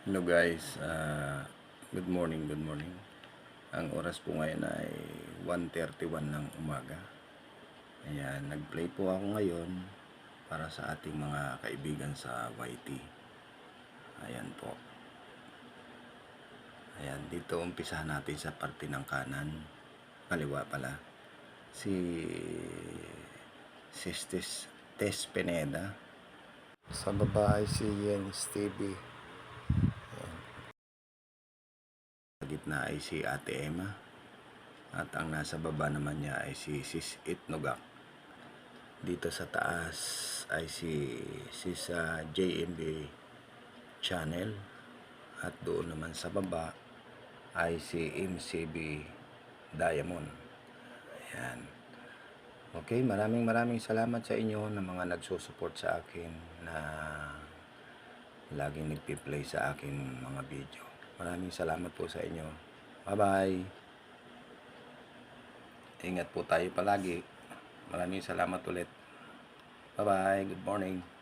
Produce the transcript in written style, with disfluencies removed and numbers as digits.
Hello guys, good morning, good morning. Ang oras po ngayon ay 1:31 ng umaga. Ayan, nag-play po ako ngayon para sa ating mga kaibigan sa YT. Ayan po. Ayan, dito umpisahan natin sa parte ng kanan. Kaliwa pala. Si Tess Pineda. Sa baba ay si Jens TV. Sa gitna ay si Ate Emma. At ang nasa baba naman niya ay si Sis Itnogak. Dito sa taas ay si sa JMB channel. At doon naman sa baba ay si MCB Diamond. Ayan. Okay, maraming salamat sa inyo na mga nagsusupport sa akin na laging nagpi-play sa akin mga video. Maraming salamat po sa inyo. Bye-bye. Ingat po tayo palagi. Maraming salamat ulit. Bye-bye. Good morning.